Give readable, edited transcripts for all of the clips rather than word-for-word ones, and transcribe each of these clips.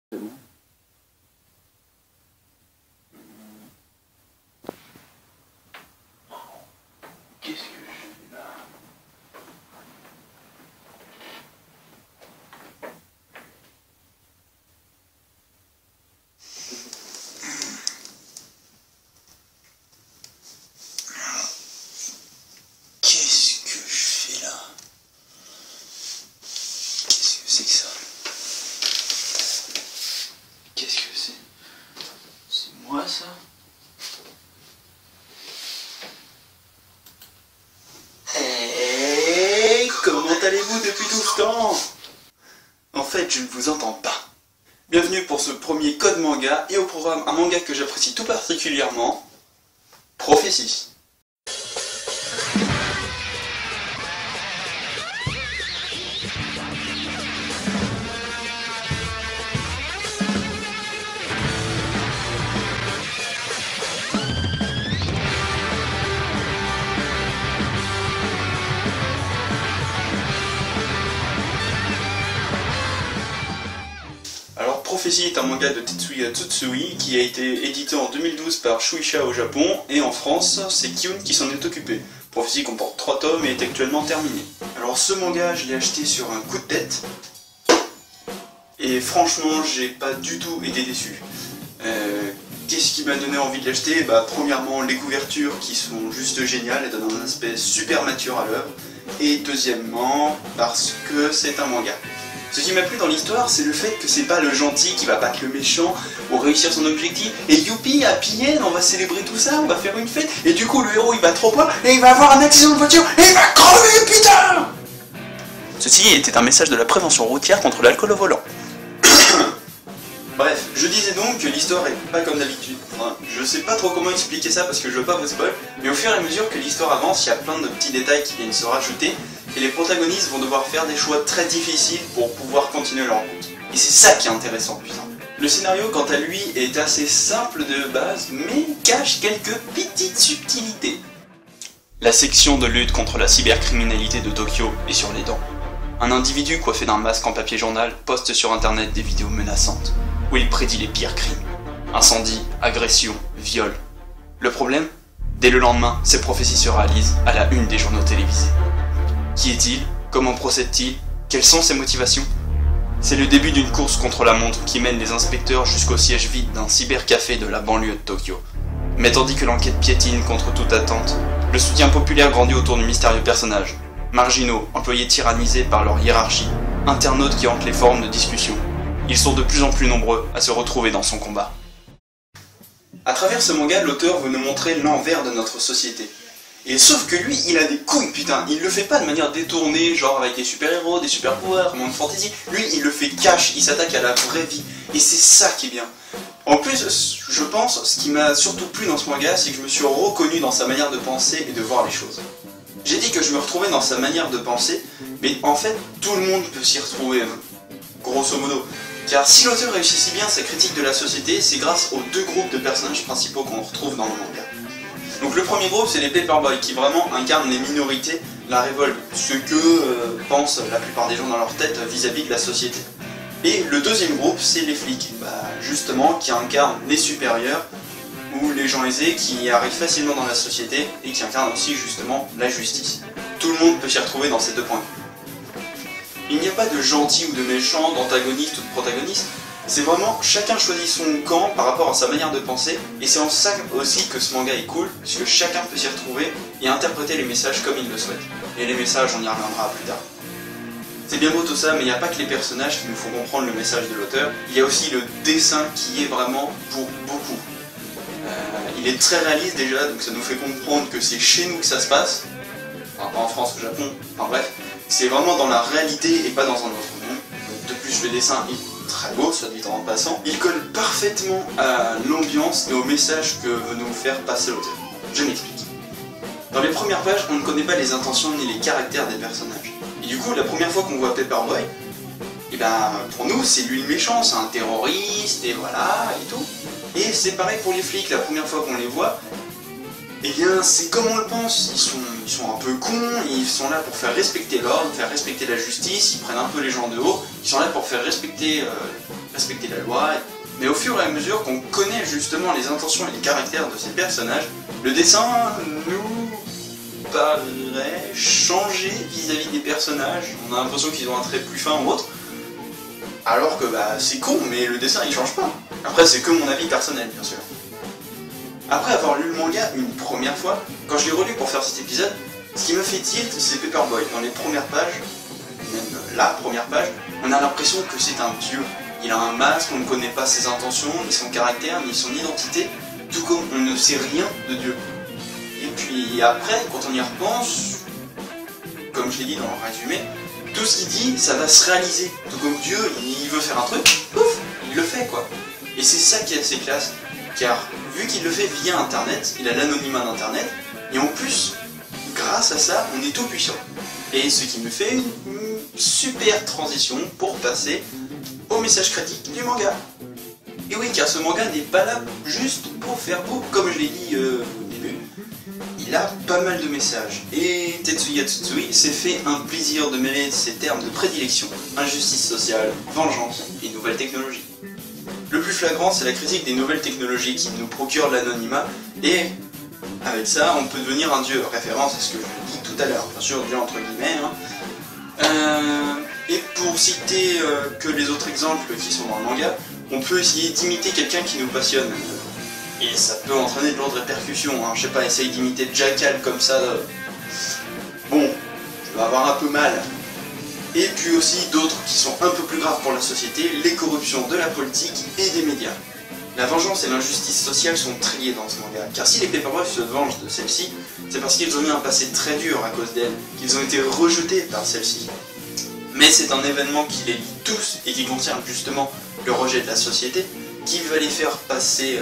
C'est bon. Qu'est-ce que je fais là? Qu'est-ce que je fais là? Qu'est-ce que c'est que ça? Qu'est-ce que c'est? C'est moi ça? Hey, comment allez-vous depuis tout ce temps? En fait, je ne vous entends pas. Bienvenue pour ce premier code manga et au programme un manga que j'apprécie tout particulièrement, Prophétie. Alors Prophétie est un manga de Tetsuya Tsutsui qui a été édité en 2012 par Shueisha au Japon et en France c'est Kiyun qui s'en est occupé. Prophétie comporte 3 tomes et est actuellement terminé. Alors ce manga je l'ai acheté sur un coup de tête et franchement j'ai pas du tout été déçu. Qu'est-ce qui m'a donné envie de l'acheter? Premièrement les couvertures qui sont juste géniales et donnent un aspect super mature à l'œuvre, et deuxièmement parce que c'est un manga. Ce qui m'a plu dans l'histoire, c'est le fait que c'est pas le gentil qui va battre le méchant ou réussir son objectif, et youpi, happy end, on va célébrer tout ça, on va faire une fête, et du coup le héros il va trop loin, et il va avoir un accident de voiture, et il va crever, putain! Ceci était un message de la prévention routière contre l'alcool au volant. Bref, je disais donc que l'histoire est pas comme d'habitude. Enfin, je sais pas trop comment expliquer ça parce que je veux pas vous spoil, mais au fur et à mesure que l'histoire avance, il y a plein de petits détails qui viennent se rajouter, et les protagonistes vont devoir faire des choix très difficiles pour pouvoir continuer leur route. Et c'est ça qui est intéressant, putain. Le scénario, quant à lui, est assez simple de base, mais cache quelques petites subtilités. La section de lutte contre la cybercriminalité de Tokyo est sur les dents. Un individu coiffé d'un masque en papier journal poste sur internet des vidéos menaçantes, où il prédit les pires crimes. Incendie, agression, viol. Le problème? Dès le lendemain, ces prophéties se réalisent à la une des journaux télévisés. Qui est-il? Comment procède-t-il? Quelles sont ses motivations? C'est le début d'une course contre la montre qui mène les inspecteurs jusqu'au siège vide d'un cybercafé de la banlieue de Tokyo. Mais tandis que l'enquête piétine contre toute attente, le soutien populaire grandit autour du mystérieux personnage. Marginaux, employés tyrannisés par leur hiérarchie, internautes qui hantent les forums de discussion. Ils sont de plus en plus nombreux à se retrouver dans son combat. À travers ce manga, l'auteur veut nous montrer l'envers de notre société. Et sauf que lui, il a des couilles, putain. Il le fait pas de manière détournée, genre avec des super-héros, des super-pouvoirs, monde fantasy. Lui, il le fait cash, il s'attaque à la vraie vie. Et c'est ça qui est bien. En plus, je pense, ce qui m'a surtout plu dans ce manga, c'est que je me suis reconnu dans sa manière de penser et de voir les choses. J'ai dit que je me retrouvais dans sa manière de penser, mais en fait, tout le monde peut s'y retrouver, grosso modo. Car si l'auteur réussit si bien sa critique de la société, c'est grâce aux deux groupes de personnages principaux qu'on retrouve dans le manga. Donc le premier groupe, c'est les Paperboys, qui vraiment incarnent les minorités, la révolte, ce que pensent la plupart des gens dans leur tête vis-à-vis de la société. Et le deuxième groupe, c'est les flics, justement, qui incarnent les supérieurs, ou les gens aisés qui arrivent facilement dans la société, et qui incarnent aussi justement la justice. Tout le monde peut s'y retrouver dans ces deux points de vue. Il n'y a pas de gentil ou de méchant, d'antagoniste ou de protagoniste, c'est vraiment chacun choisit son camp par rapport à sa manière de penser, et c'est en ça aussi que ce manga est cool, puisque chacun peut s'y retrouver et interpréter les messages comme il le souhaite. Et les messages, on y reviendra plus tard. C'est bien beau tout ça, mais il n'y a pas que les personnages qui nous font comprendre le message de l'auteur, il y a aussi le dessin qui est vraiment pour beaucoup. Il est très réaliste déjà, donc ça nous fait comprendre que c'est chez nous que ça se passe, enfin pas en France, au Japon, enfin bref, c'est vraiment dans la réalité et pas dans un autre monde. De plus, le dessin est très beau, soit dit en passant. Il colle parfaitement à l'ambiance et au message que veut nous faire passer l'auteur. Je m'explique. Dans les premières pages, on ne connaît pas les intentions ni les caractères des personnages. Et du coup, la première fois qu'on voit Paperboy, pour nous, c'est lui le méchant, c'est un terroriste, et voilà, et tout. Et c'est pareil pour les flics, la première fois qu'on les voit, eh bien, c'est comme on le pense, ils sont un peu cons, ils sont là pour faire respecter l'ordre, faire respecter la justice, ils prennent un peu les gens de haut, ils sont là pour faire respecter respecter la loi, mais au fur et à mesure qu'on connaît justement les intentions et les caractères de ces personnages, le dessin nous paraît changer vis-à-vis des personnages. On a l'impression qu'ils ont un trait plus fin ou autre, alors que c'est con, mais le dessin il change pas. Après c'est que mon avis personnel bien sûr. Après avoir lu le manga une première fois, quand je l'ai relu pour faire cet épisode, ce qui me fait tilt c'est Paperboy. Dans les premières pages, même la première page, on a l'impression que c'est un dieu. Il a un masque, on ne connaît pas ses intentions, ni son caractère, ni son identité, tout comme on ne sait rien de Dieu. Et puis après, quand on y repense, comme je l'ai dit dans le résumé, tout ce qu'il dit, ça va se réaliser. Tout comme Dieu, il veut faire un truc, pouf, il le fait quoi. Et c'est ça qui est assez classe, car vu qu'il le fait via Internet, il a l'anonymat d'Internet, et en plus, grâce à ça, on est tout puissant. Et ce qui me fait une super transition pour passer au message critique du manga. Et oui, car ce manga n'est pas là juste pour faire beau, comme je l'ai dit au début. Il a pas mal de messages. Et Tetsuya Tsutsui s'est fait un plaisir de mêler ses termes de prédilection, injustice sociale, vengeance et nouvelles technologies. Le plus flagrant, c'est la critique des nouvelles technologies qui nous procurent l'anonymat, et avec ça, on peut devenir un dieu. Référence à ce que je dis tout à l'heure, bien sûr, dieu entre guillemets. Et pour citer que les autres exemples qui sont dans le manga, on peut essayer d'imiter quelqu'un qui nous passionne. Et ça peut entraîner de lourdes répercussions. Je sais pas, essayer d'imiter Jackal comme ça. Bon, je vais avoir un peu mal. Et puis aussi d'autres qui sont un peu plus graves pour la société, les corruptions de la politique et des médias. La vengeance et l'injustice sociale sont triées dans ce manga, car si les Paperboy se vengent de celle-ci, c'est parce qu'ils ont eu un passé très dur à cause d'elle, qu'ils ont été rejetés par celle-ci. Mais c'est un événement qui les lie tous et qui concerne justement le rejet de la société, qui va les faire passer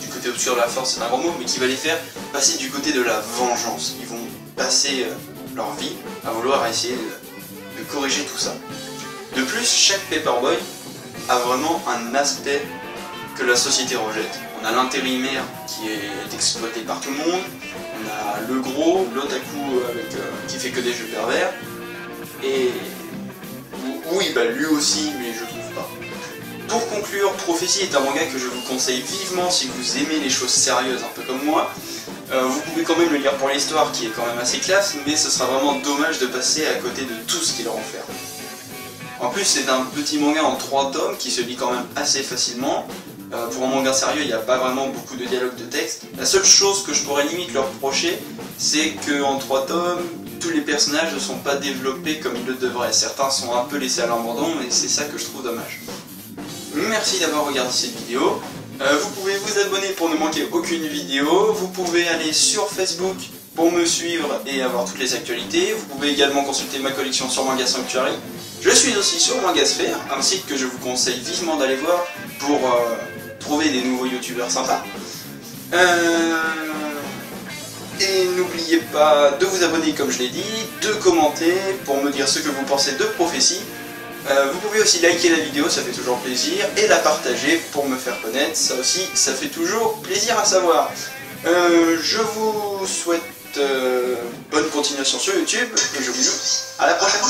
du côté obscur de la force, c'est un grand mot, mais qui va les faire passer du côté de la vengeance. Ils vont passer leur vie à vouloir essayer de corriger tout ça. De plus, chaque Paperboy a vraiment un aspect que la société rejette. On a l'intérimaire qui est exploité par tout le monde, on a le gros, l'otaku qui fait que des jeux pervers, et oui, lui aussi, mais je trouve pas. Pour conclure, Prophétie est un manga que je vous conseille vivement si vous aimez les choses sérieuses, un peu comme moi. Vous pouvez quand même le lire pour l'histoire qui est quand même assez classe, mais ce sera vraiment dommage de passer à côté de tout ce qu'il renferme. En plus, c'est un petit manga en 3 tomes qui se lit quand même assez facilement. Pour un manga sérieux, il n'y a pas vraiment beaucoup de dialogue de texte. La seule chose que je pourrais limite leur reprocher, c'est qu'en 3 tomes, tous les personnages ne sont pas développés comme ils le devraient. Certains sont un peu laissés à l'abandon et c'est ça que je trouve dommage. Merci d'avoir regardé cette vidéo. Vous pouvez vous abonner pour ne manquer aucune vidéo. Vous pouvez aller sur Facebook pour me suivre et avoir toutes les actualités. Vous pouvez également consulter ma collection sur Manga Sanctuary. Je suis aussi sur Mangasphère, un site que je vous conseille vivement d'aller voir pour trouver des nouveaux youtubeurs sympas. Et n'oubliez pas de vous abonner comme je l'ai dit, de commenter pour me dire ce que vous pensez de Prophétie. Vous pouvez aussi liker la vidéo, ça fait toujours plaisir, et la partager pour me faire connaître, ça aussi, ça fait toujours plaisir à savoir. Je vous souhaite bonne continuation sur YouTube, et je vous dis à la prochaine.